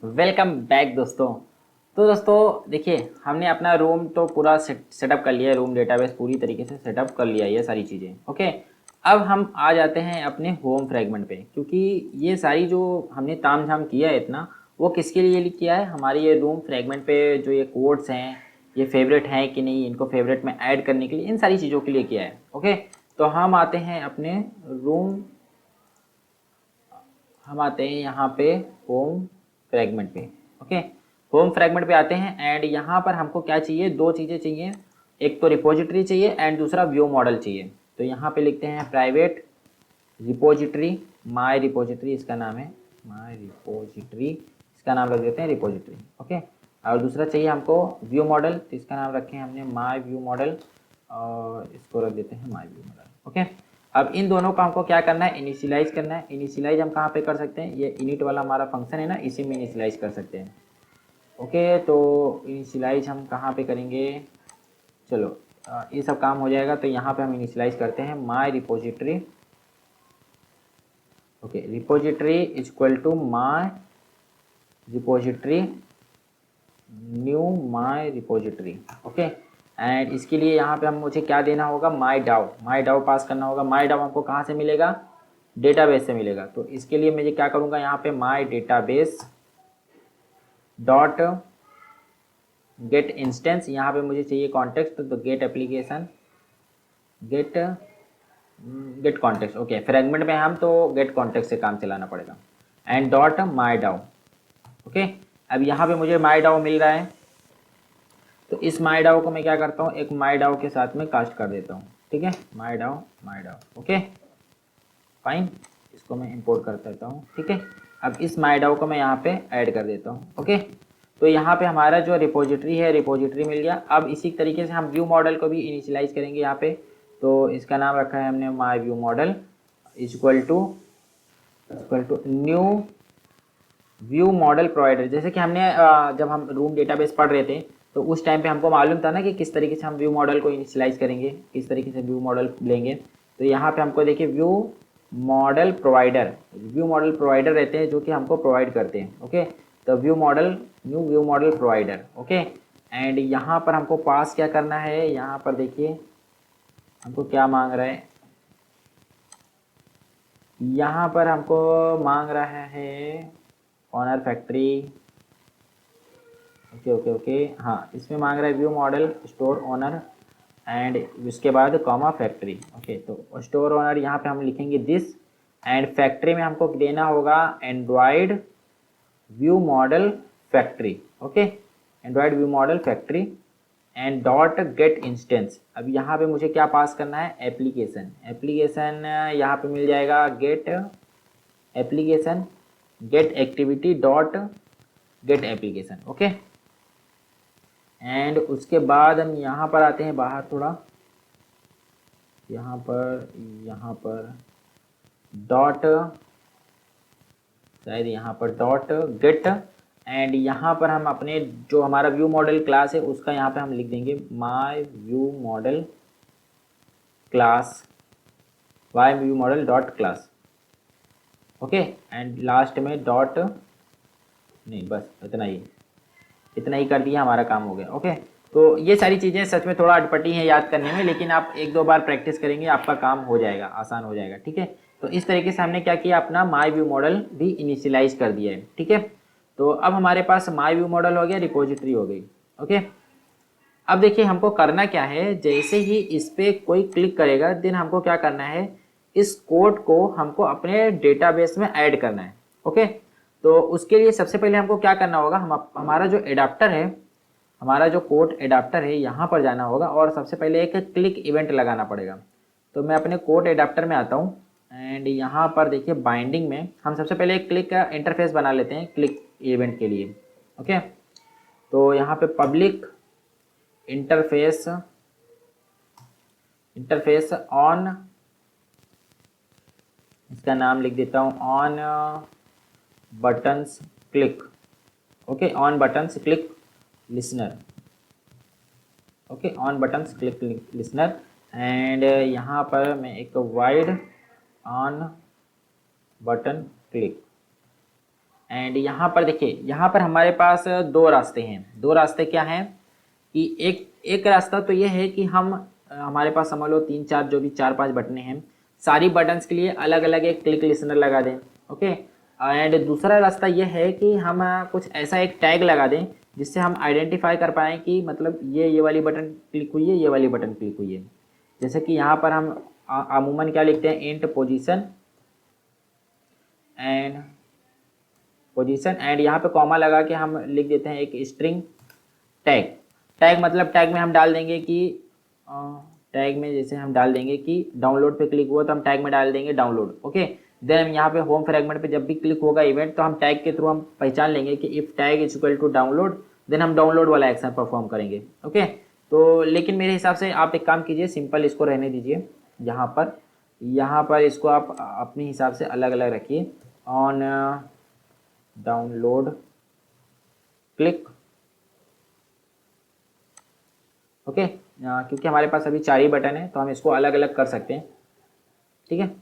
Welcome back दोस्तों। तो दोस्तों देखिए, हमने अपना रूम तो पूरा सेटअप कर लिया है। रूम डेटाबेस पूरी तरीके से सेटअप कर लिया है, ये सारी चीज़ें। ओके, अब हम आ जाते हैं अपने होम फ्रेगमेंट पे, क्योंकि ये सारी जो हमने तामझाम किया है इतना, वो किसके लिए किया है? हमारी ये रूम फ्रेगमेंट पे जो ये कोड्स हैं, ये फेवरेट हैं कि नहीं, इनको फेवरेट में ऐड करने के लिए, इन सारी चीज़ों के लिए किया है। ओके, तो रूम हम आते हैं यहाँ पे होम फ्रेगमेंट पे। ओके, होम फ्रेगमेंट पे आते हैं एंड यहाँ पर हमको क्या चाहिए? दो चीज़ें चाहिए। एक तो रिपोजिटरी चाहिए एंड दूसरा व्यू मॉडल चाहिए। तो यहाँ पे लिखते हैं प्राइवेट रिपोजिटरी, माई रिपोजिटरी इसका नाम है, माई रिपोजिटरी इसका नाम रख देते हैं रिपोजिटरी। ओके, और दूसरा चाहिए हमको व्यू मॉडल, तो इसका नाम रखे हैं हमने माई व्यू मॉडल, और इसको रख देते हैं माई व्यू मॉडल। ओके, अब इन दोनों का हमको क्या करना है? इनिशियलाइज करना है। इनिशियलाइज हम कहाँ पे कर सकते हैं? ये इनिट वाला हमारा फंक्शन है ना, इसी में इनिशियलाइज कर सकते हैं। ओके, तो इनिशियलाइज हम कहाँ पे करेंगे? चलो ये सब काम हो जाएगा, तो यहाँ पे हम इनिशियलाइज करते हैं my repository. Okay, repository is equal to my repository new my repository. Okay, and इसके लिए यहाँ पे हम मुझे क्या देना होगा? माई डाउ पास करना होगा। माई डाउ हमको कहाँ से मिलेगा? डेटाबेस से मिलेगा। तो इसके लिए मैं क्या करूँगा? यहाँ पे my database dot get instance, यहाँ पे मुझे चाहिए कॉन्टेक्स्ट, तो get application get get context. Okay, fragment में हम तो गेट कॉन्टेक्स्ट से काम चलाना पड़ेगा एंड डॉट माई डाउ। ओके, अब यहाँ पे मुझे माई डाउ मिल रहा है, तो इस माई डाउ को मैं क्या करता हूँ? एक माई डाउ के साथ में कास्ट कर देता हूँ। ठीक है, माई डाउ माई डाउ। ओके फाइन, इसको मैं इंपोर्ट कर देता हूँ। ठीक है, अब इस माई डाउ को मैं यहाँ पे ऐड कर देता हूँ। ओके, तो यहाँ पे हमारा जो रिपोजिटरी है, रिपोजिटरी मिल गया। अब इसी तरीके से हम व्यू मॉडल को भी इनिशियलाइज करेंगे यहाँ पे। तो इसका नाम रखा है हमने my view model is equal to new view model provider. जैसे कि हमने जब हम रूम डेटाबेस पढ़ रहे थे, तो उस टाइम पे हमको मालूम था ना कि किस तरीके से हम व्यू मॉडल को इनिशियलाइज करेंगे, किस तरीके से व्यू मॉडल लेंगे। तो यहाँ पे हमको देखिए व्यू मॉडल प्रोवाइडर रहते हैं जो कि हमको प्रोवाइड करते हैं। ओके, तो new view model provider. Okay, and यहाँ पर हमको पास क्या करना है? यहाँ पर देखिए हमको क्या मांग रहा है? यहाँ पर हमको मांग रहा है owner factory. Okay okay okay, हाँ, इसमें मांग रहा है view model store owner and उसके बाद कॉमा फैक्ट्री। ओके, तो स्टोर ओनर यहाँ पे हम लिखेंगे दिस, एंड फैक्ट्री में हमको देना होगा Android view model factory. Okay, Android view model factory and dot get instance. अब यहाँ पे मुझे क्या पास करना है? एप्लीकेशन। एप्लीकेशन यहाँ पे मिल जाएगा get application get activity dot get application. Okay, and उसके बाद हम यहाँ पर आते हैं बाहर थोड़ा, यहाँ पर डॉट, शायद यहाँ पर डॉट गेट, एंड यहाँ पर हम अपने जो हमारा व्यू मॉडल क्लास है उसका यहाँ पे हम लिख देंगे my view model class, why view model dot class. Okay, and last में डॉट, नहीं बस इतना ही कर दिया, हमारा काम हो गया। ओके, तो ये सारी चीज़ें सच में थोड़ा अटपटी हैं याद करने में, लेकिन आप एक दो बार प्रैक्टिस करेंगे आपका काम हो जाएगा, आसान हो जाएगा। ठीक है, तो इस तरीके से हमने क्या किया? अपना माई व्यू मॉडल भी इनिशियलाइज कर दिया है। ठीक है, तो अब हमारे पास माई व्यू मॉडल हो गया, रिपोजिटरी हो गई। ओके, अब देखिए हमको करना क्या है? जैसे ही इस पर कोई क्लिक करेगा देन हमको क्या करना है? इस कोड को हमको अपने डेटाबेस में ऐड करना है। ओके, तो उसके लिए सबसे पहले हमको क्या करना होगा? हमारा जो एडाप्टर है, हमारा जो कोड एडाप्टर है, यहाँ पर जाना होगा और सबसे पहले एक क्लिक इवेंट लगाना पड़ेगा। तो मैं अपने कोड एडाप्टर में आता हूँ एंड यहाँ पर देखिए बाइंडिंग में हम सबसे पहले एक क्लिक का इंटरफेस बना लेते हैं क्लिक इवेंट के लिए। ओके, तो यहाँ पे पब्लिक इंटरफेस इंटरफेस ऑन, इसका नाम लिख देता हूँ on buttons click. Okay, on buttons click listener. Okay, on buttons click listener, and यहाँ पर मैं एक wide on button click. And यहाँ पर देखिए, यहाँ पर हमारे पास दो रास्ते हैं। दो रास्ते क्या हैं कि एक एक रास्ता तो ये है कि हम हमारे पास समझ लो 3 4 जो भी 4 5 बटने हैं, सारी बटन्स के लिए अलग अलग एक क्लिक लिसनर लगा दें। ओके, एंड दूसरा रास्ता ये है कि हम कुछ ऐसा एक टैग लगा दें जिससे हम आइडेंटिफाई कर पाएँ कि मतलब ये वाली बटन क्लिक हुई है, ये वाली बटन क्लिक हुई है। जैसे कि यहाँ पर हम अमूमन क्या लिखते हैं, इंट पोजीशन एंड यहाँ पे कॉमा लगा के हम लिख देते हैं एक स्ट्रिंग टैग। टैग मतलब टैग में हम डाल देंगे कि टैग में जैसे हम डाल देंगे कि डाउनलोड पे क्लिक हुआ तो हम टैग में डाल देंगे डाउनलोड। ओके, देन हम यहाँ पे होम फ्रेगमेंट पे जब भी क्लिक होगा इवेंट तो हम टैग के थ्रू हम पहचान लेंगे कि if tag is equal to download, then हम डाउनलोड वाला एक्शन परफॉर्म करेंगे। ओके, तो लेकिन मेरे हिसाब से आप एक काम कीजिए, सिंपल इसको रहने दीजिए। यहाँ पर इसको आप अपने हिसाब से अलग अलग रखिए, ऑन डाउनलोड क्लिक। ओके, क्योंकि हमारे पास अभी 4 ही बटन है तो हम इसको अलग अलग कर सकते हैं। ठीक है,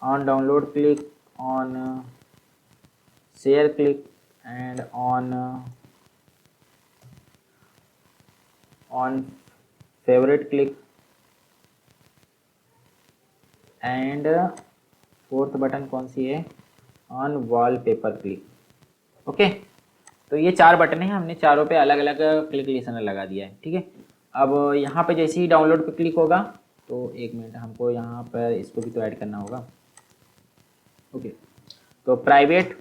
on download click, on share click and on favourite click and fourth button कौन सी है, ऑन वॉलपेपर क्लिक। ओके, तो ये 4 बटन हैं, हमने चारों पे अलग अलग क्लिक लिसनर लगा दिया है। ठीक है, अब यहाँ पे जैसे ही डाउनलोड पे क्लिक होगा तो एक मिनट, हमको यहाँ पर इसको भी तो ऐड करना होगा। ओके, तो private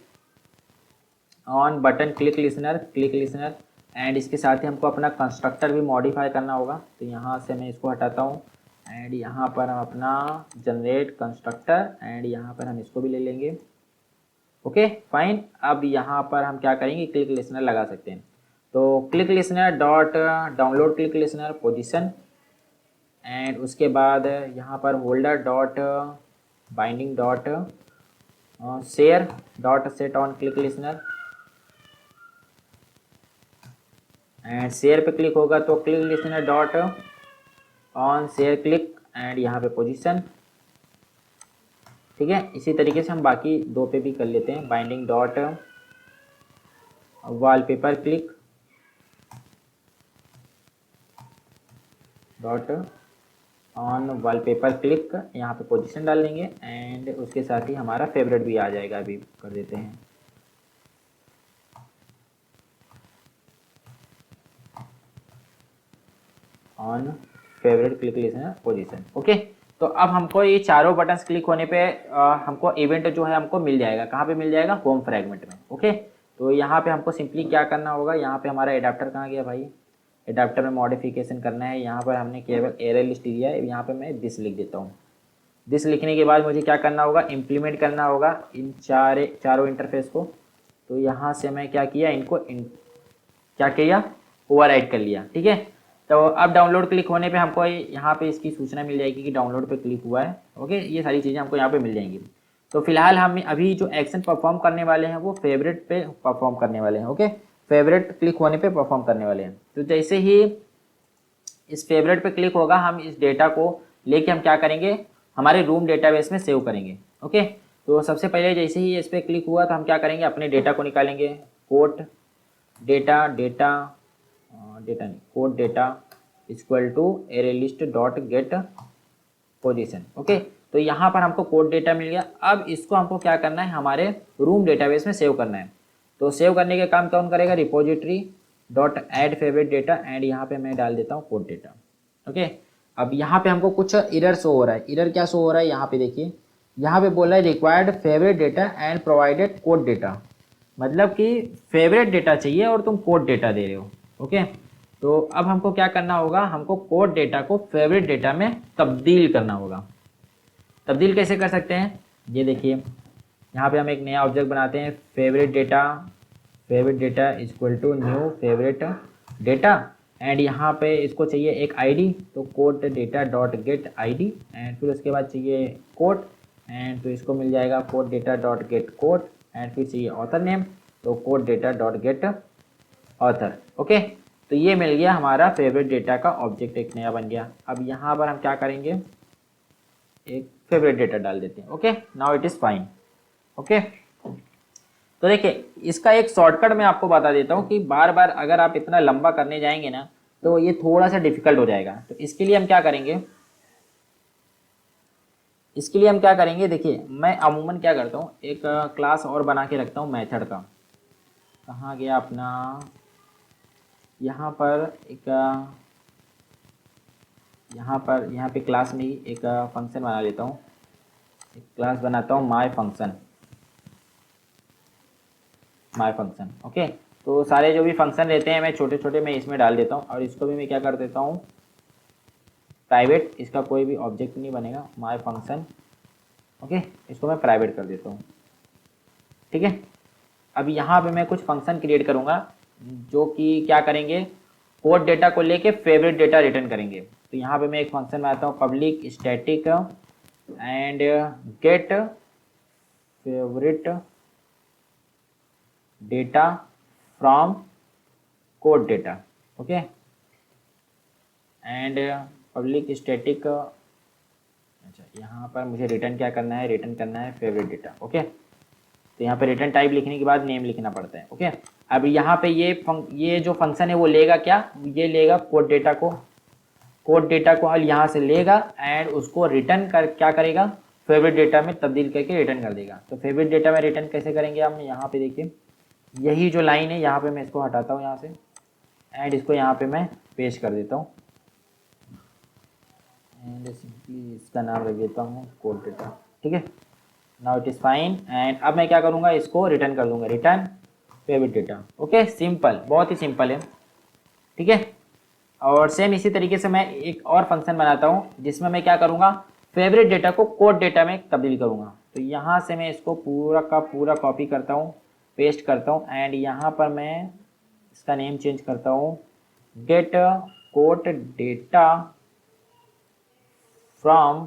on button click listener and इसके साथ ही हमको अपना कंस्ट्रक्टर भी मॉडिफाई करना होगा। तो यहाँ से मैं इसको हटाता हूँ एंड यहाँ पर हम अपना जनरेट कंस्ट्रक्टर एंड यहाँ पर हम इसको भी ले लेंगे। ओके फाइन, अब यहाँ पर हम क्या करेंगे, क्लिक लिसनर लगा सकते हैं। तो click listener dot download click listener position and उसके बाद यहाँ पर holder dot binding dot share dot set on click listener and share पे क्लिक होगा तो click listener dot on share click and यहाँ पे पोजीशन। ठीक है, इसी तरीके से हम बाकी दो पे भी कर लेते हैं, binding dot wallpaper click dot on wallpaper click, यहाँ पे पोजीशन डाल देंगे एंड उसके साथ ही हमारा फेवरेट भी आ जाएगा। अभी कर देते हैं on favourite click listener position. Okay, तो अब हमको ये चारों बटन्स क्लिक होने पे हमको इवेंट जो है हमको मिल जाएगा। कहाँ पे मिल जाएगा, होम फ्रेगमेंट में। ओके, तो यहाँ पे हमको सिंपली क्या करना होगा, यहाँ पे हमारा एडाप्टर कहाँ गया भाई, एडाप्टर में मॉडिफिकेशन करना है। यहाँ पर हमने केवल एरर लिस्ट दिया है, यहाँ पे मैं दिस लिख देता हूँ। दिस लिखने के बाद मुझे क्या करना होगा, इम्प्लीमेंट करना होगा इन चारों इंटरफेस को। तो यहाँ से मैं क्या किया, इनको क्या किया, ओवरराइट कर लिया। ठीक है, तो अब डाउनलोड क्लिक होने पे हमको यहाँ पे इसकी सूचना मिल जाएगी कि डाउनलोड पे क्लिक हुआ है। ओके, ये सारी चीज़ें हमको यहाँ पे मिल जाएंगी। तो फिलहाल हम अभी जो एक्शन परफॉर्म करने वाले हैं वो फेवरेट पे परफॉर्म करने वाले हैं। ओके, फेवरेट क्लिक होने पे परफॉर्म करने वाले हैं। तो जैसे ही इस फेवरेट पे क्लिक होगा हम इस डेटा को लेके हम क्या करेंगे, हमारे रूम डेटाबेस में सेव करेंगे। ओके, तो सबसे पहले जैसे ही इस पर क्लिक हुआ तो हम क्या करेंगे, अपने डेटा को निकालेंगे। Code data equal to array list dot get position. Okay, तो यहाँ पर हमको कोड डेटा मिल गया। अब इसको हमको क्या करना है, हमारे रूम डेटाबेस में सेव करना है। तो सेव करने के काम कौन करेगा, repository dot add favourite data and यहाँ पे मैं डाल देता हूँ कोड डेटा। ओके, अब यहाँ पे हमको कुछ एरर शो हो रहा है। एरर क्या शो हो रहा है, यहाँ पे देखिए, यहाँ पे बोल रहा है required favourite data and provided code data, मतलब कि फेवरेट डेटा चाहिए और तुम कोड डेटा दे रहे हो। ओके, तो अब हमको क्या करना होगा, हमको कोड डेटा को फेवरेट डेटा में तब्दील करना होगा। तब्दील कैसे कर सकते हैं, ये देखिए, यहाँ पे हम एक नया ऑब्जेक्ट बनाते हैं, favourite data equal to new favourite data and यहाँ पे इसको चाहिए एक आईडी, तो code data dot get ID and फिर उसके बाद चाहिए कोड एंड तो इसको मिल जाएगा code data dot gate code and फिर चाहिए ऑथर नेम, तो code data dot gate author. Okay, तो ये मिल गया हमारा फेवरेट डेटा का ऑब्जेक्ट, एक नया बन गया। अब यहाँ पर हम क्या करेंगे, एक फेवरेट डेटा डाल देते हैं। Okay, now it is fine. Okay, तो देखिए इसका एक शॉर्टकट मैं आपको बता देता हूँ कि बार बार अगर आप इतना लंबा करने जाएंगे ना तो ये थोड़ा सा डिफिकल्ट हो जाएगा। तो इसके लिए हम क्या करेंगे, देखिए मैं अमूमन क्या करता हूँ, एक क्लास और बना के रखता हूँ मेथड का। कहाँ गया अपना, यहाँ पर एक यहाँ पे क्लास में ही एक फंक्शन बना लेता हूँ, एक क्लास बनाता हूँ माय फंक्शन। ओके, तो सारे जो भी फंक्शन रहते हैं मैं छोटे छोटे मैं इसमें डाल देता हूँ, और इसको भी मैं क्या कर देता हूँ प्राइवेट, इसका कोई भी ऑब्जेक्ट नहीं बनेगा, माय फंक्शन। ओके, इसको मैं प्राइवेट कर देता हूँ। ठीक है, अब यहाँ पे मैं कुछ फंक्शन क्रिएट करूँगा जो कि क्या करेंगे, कोड डेटा को लेके फेवरेट डेटा रिटर्न करेंगे। तो यहाँ पे मैं एक फंक्शन बनाता हूँ public static and get favourite data from code data. Okay, and public static, अच्छा यहाँ पर मुझे रिटर्न क्या करना है, रिटर्न करना है फेवरेट डेटा। ओके, तो यहाँ पे रिटर्न टाइप लिखने के बाद नेम लिखना पड़ता है। ओके, अब यहाँ पे ये जो फंक्शन है वो लेगा क्या, ये लेगा कोड डेटा को और यहाँ से लेगा एंड उसको रिटर्न कर क्या करेगा, फेवरेट डेटा में तब्दील करके रिटर्न कर देगा। तो फेवरेट डेटा में रिटर्न कैसे करेंगे हम, यहाँ पे देखिए यही जो लाइन है यहाँ पे मैं इसको हटाता हूँ यहाँ से एंड इसको यहाँ पे मैं पेस्ट कर देता हूँ एंड सिंपली इसका नाम रख देता हूँ कोड डेटा। ठीक है, now it is fine and अब मैं क्या करूँगा, इसको रिटर्न कर दूँगा, return favourite data. Okay, simple, बहुत ही सिंपल है। ठीक है, और सेम इसी तरीके से मैं एक और फंक्शन बनाता हूँ जिसमें मैं क्या करूँगा, फेवरेट डेटा को कोड डेटा में तब्दील करूँगा। तो यहाँ से मैं इसको पूरा का पूरा कॉपी करता हूँ, पेस्ट करता हूँ एंड यहाँ पर मैं इसका नेम चेंज करता हूँ, gate code data from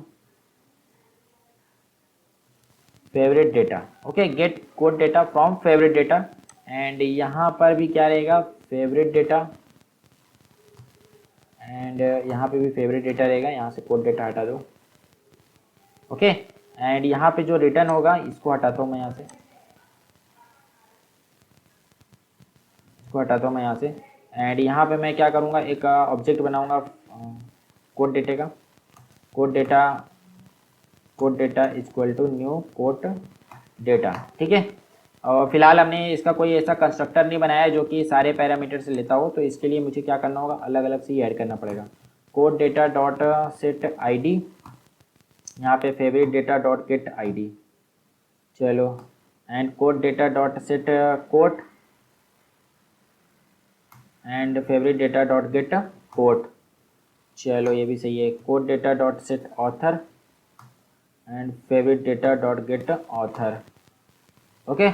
favourite data. Okay, gate code data from favourite data and यहाँ पर भी क्या रहेगा, फेवरेट डेटा एंड यहाँ पे भी फेवरेट डेटा रहेगा, यहाँ से कोड डेटा हटा दो। ओके, एंड यहाँ पे जो रिटर्न होगा इसको हटाता हूँ मैं यहाँ से, इसको हटाता हूँ मैं यहाँ से एंड यहाँ पे मैं क्या करूँगा, एक ऑब्जेक्ट बनाऊँगा कोड डेटा का, code data equal to new code data. ठीक है, और फिलहाल हमने इसका कोई ऐसा कंस्ट्रक्टर नहीं बनाया जो कि सारे पैरामीटर से लेता हो, तो इसके लिए मुझे क्या करना होगा, अलग अलग से ही ऐड करना पड़ेगा। Code data dot set ID, यहाँ पे favourite data dot gate ID, चलो and code data dot set code and favourite data dot gate code, चलो ये भी सही है। Code data dot set author and favourite data dot gate author. Okay,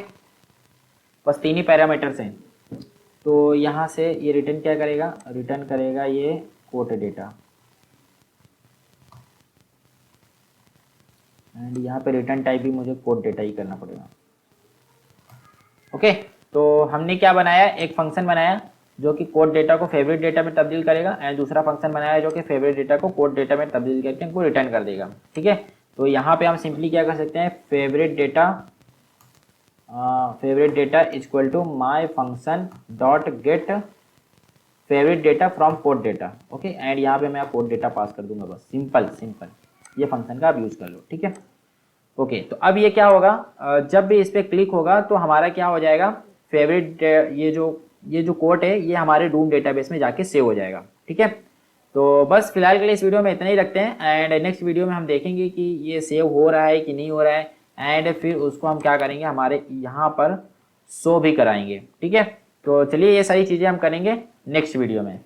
बस 3 ही parameters हैं। तो यहाँ से ये रिटर्न क्या करेगा, रिटर्न करेगा ये कोड डेटा एंड यहाँ पे रिटर्न टाइप भी मुझे कोड डेटा ही करना पड़ेगा। ओके, तो हमने क्या बनाया, एक फंक्शन बनाया जो कि कोड डेटा को फेवरेट डेटा में तब्दील करेगा एंड दूसरा फंक्शन बनाया जो कि फेवरेट डेटा को कोड डेटा में तब्दील करके इनको रिटर्न कर देगा। ठीक है, तो यहाँ पे हम सिंपली क्या कर सकते हैं, favourite data equal to my function dot get favourite data from code data. Okay, and यहाँ पे मैं कोड डेटा पास कर दूंगा, बस सिंपल ये फंक्शन का आप यूज़ कर लो। ठीक है, ओके, तो अब ये क्या होगा, जब भी इस पर क्लिक होगा तो हमारा क्या हो जाएगा, फेवरेट ये जो कोड है ये हमारे डूम डेटाबेस में जाके सेव हो जाएगा। ठीक है, तो बस फिलहाल के लिए इस वीडियो में इतना ही रखते हैं एंड नेक्स्ट वीडियो में हम देखेंगे कि ये सेव हो रहा है कि नहीं हो रहा है एंड फिर उसको हम क्या करेंगे, हमारे यहाँ पर शो भी कराएंगे। ठीक है, तो चलिए ये सारी चीज़ें हम करेंगे नेक्स्ट वीडियो में।